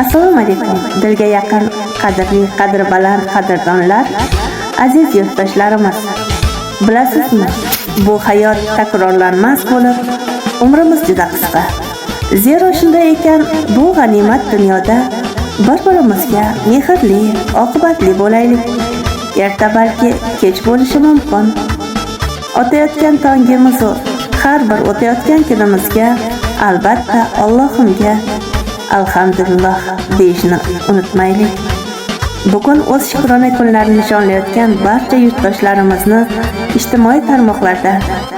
Assalomu alaykum. Dilga yaqin, qadrli, qadri baland qadrdonlar, aziz yurtdoshlarimiz. Bilasizmi, bu hayot takrorlanmas bo'lib, umrimiz juda qisqa. Zero shunday ekan, bu g'animat dunyoda bir-birimizga mehrli, oqibatli bo'laylik. Erta balki kech bo'lishi mumkin. O'tayotgan tongimiz, har bir o'tayotgan kunimizga albatta Allohimga alhamdulillah deyishni unutmaylik. Bugun o'z shukrona kunlarini nishonlayotgan barcha yurtdoshlarimizni ijtimoiy tarmoqlarda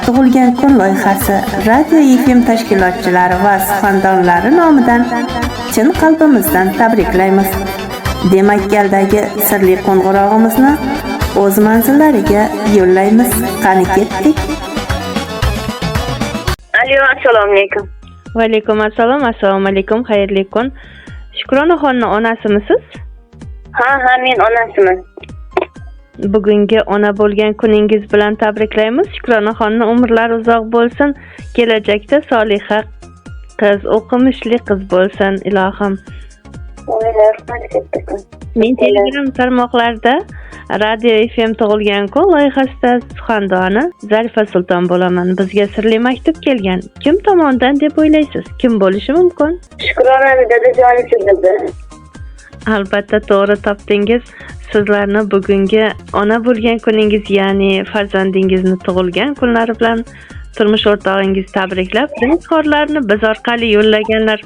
tug'ilgan kun loyihasi Radio FM tashkilotchilari va suxandonlari nomidan chin qalbimizdan tabriklaymiz. Demak, galdagi sirli qo'ng'irog'imizni o'z manzillariga yo'llaymiz. Qani ketdik. Alo, assalomu alaykum. Va alaykum assalom. Assalomu alaykum. Xayrli kun. Shukronaxonning onasimisiz? Ha, men onasiman. Bugungi ona bo'lgan kuningiz bilan tabriklaymiz. Shukronaxonning umrlari uzoq bo'lsin. Kelajakda soliha qiz, o'qimishli qiz bo'lsin, ilohim. Men Telegram tarmoqlarida Radio FM tug'ilgan kun loyihasida suxandoni Zarifa Sulton bo'laman. Bizga sirli maktub kelgan. Kim tomonidan deb o'ylaysiz? Kim bo'lishi mumkin? Shukronani dadajonim sizdi. Albatta to'g'ri topdingiz. Sizlarni bugungi ona bo'lgan kuningiz, ya'ni farzandingizni tug'ilgan kunlari bilan turmush o'rtog'ingiz tabriklab, rizqorlarni biz orqali yo'llaganlar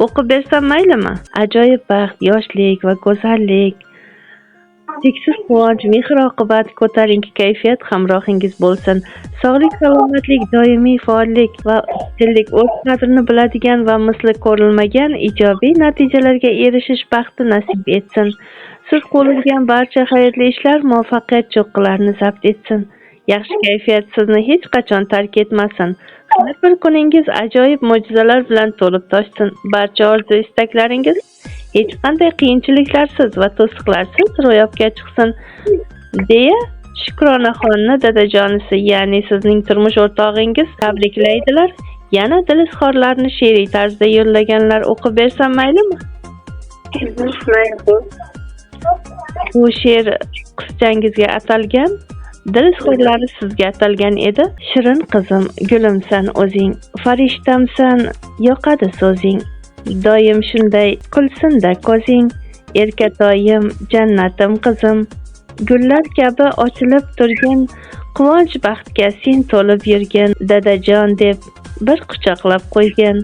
o'qib bersam maylimi? Ajoyib baxt, yoshlik va go'zallik, cheksiz quvonch, mehr-oqibat, ko'tarinki kayfiyat hamrohingiz bo'lsin. Sog'lik, salomatlik, doimiy faollik va izchillik, o'z qadrini biladigan va misli ko'rilmagan ijobiy natijalarga erishish baxti nasib etsin. Siz qo'llangan barcha xayrli ishlar muvaffaqiyat cho'qqalarini zabt etsin. Yaxshi kayfiyat sizni hech qachon tark etmasin. Har bir kuningiz ajoyib mo'jizalar bilan to'lib toshsin. Barcha orzu istaklaringiz hech qanday qiyinchiliklarsiz va to'siqlarsiz ro'yobga chiqsin, deya Shukronaxonni dadajonisi, ya'ni sizning turmush o'rtog'ingiz tabriklaydilar. Yana dil izhorlarini she'riy tarzda yo'llaganlar o'qib bersam maylimi? Bu she'r qizchangizga atalgan. Dil izhorlari sizga atalgan edi. Shirin qizim, gulimsan o'zing, farishtamsan, yoqadi so'zing. Doim shunday kulsin-da ko'zing, erkatoyim, jannatim qizim. Gullar kabi ochilib turgan, quvonch baxtga sen to'lib yurgin, dadajon deb bir quchoqlab qo'ygan.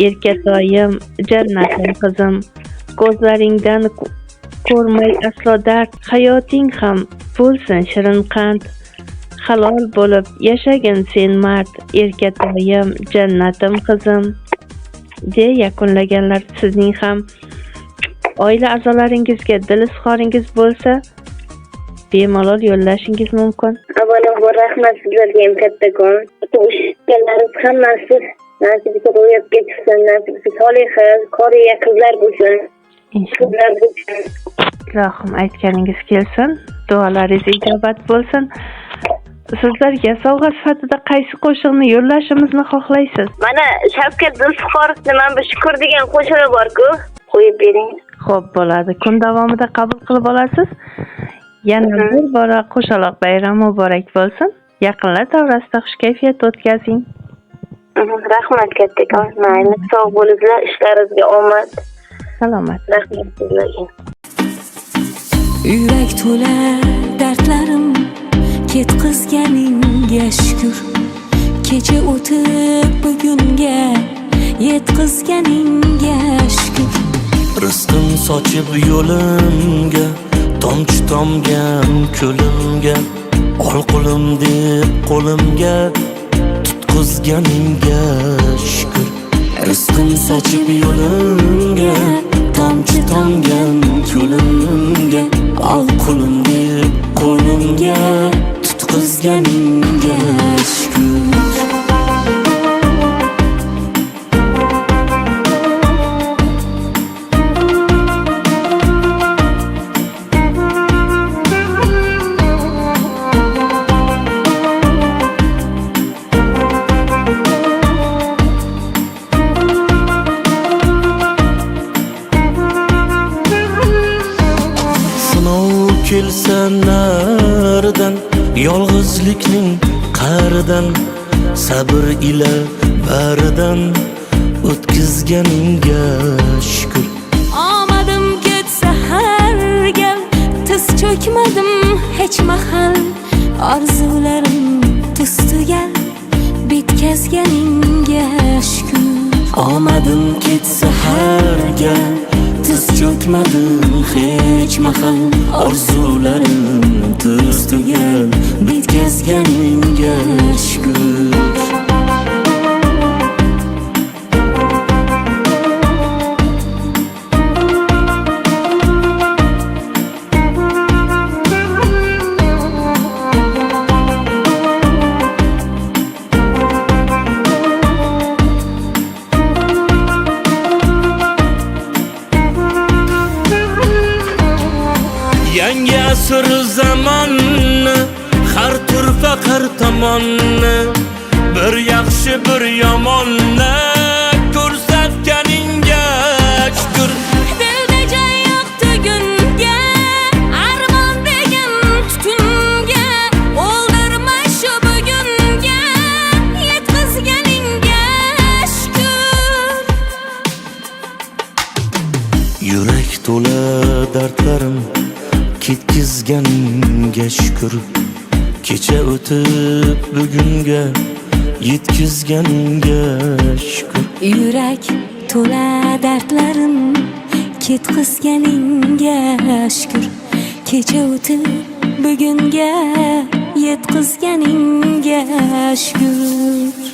Erkatoyim, jannatim qizim. Ko'zlaringdan ko'rmay aslo dard, hayoting ham bo'lsin shirin qand. Halol bo'lib yashagin sen mard, erkatoyim, jannatim qizim, deya yakunlaganlar. Sizning ham oila a'zolaringizga dil izhoringiz bo'lsa, bemalol yo'llashingiz mumkin. Avvalambor rahmat sizlarga ham kattakon. O'shlarimiz hammasi nasibga ro'yobga chiqsin, nasibga soliha, qoriya qizlar bo'lsin. Inshaalloh. Ilohim aytganingiz kelsin, duolaringiz ijobat bo'lsin. Sizlarga sovg'a sifatida qaysi qo'shiqni yo'llashimizni xohlaysiz? Mana Shavkat Zulfiqorovning "Men bir shukur" degan qo'shig'i bor-ku, qo'yib bering. Xo'p, bo'ladi. Kun davomida qabul qilib olasiz. Yana bir bora qo'shaloq bayram muborak bo'lsin. Yaqinlar davrasida xush kayfiyat o'tkazing. Rahmat kattakon. Mayli, sog' bo'linglar, ishlaringizga omad. Salomat. Rahmat sizlarga. Yurak to'la dardlarim ketkizganingga shukr. Kecha o'tib bugunga yetkizganingga shukr. Rizqim sochib yo'limga, tomchi tomgan ko'limga, ol qo'lim deb qo'limga tutqizganingga shukr. Rizqim sochib yo'limga, tomchi tomgan ko'limga, ol qo'lim deb qo'limga tutqizganingga shukr. kelsa naridan, yolg'izlikning qa'ridan, sabr ila baridan o'tkazganingga shukr. Omadim ketsa har gal, tiz cho'kmadim hech mahal. Orzularim tuz tugal, bitkazganingga shukr. Omadim ketsa har gal, tiz cho'kmadim hech mahal. Orzularim tuz tugal, bitkazganingga shukr. Yangi asr zamonni, har turfa har tomonni, bir yaxshi bir yomonni ko'rsatganingga shukr. Dilda joy yo'qdi gunga, armon degan tutunga, o'ldirma shu bugunga, yetkazganingga shukr. Yurak to'la dardlarim ketkizganingga shukr. Kecha o'tib bugunga yetkazganingga shukr. Yurak to'la dardlarim ketkizganingga shukr. Kecha o'tib bugunga yetkazganingga shukr.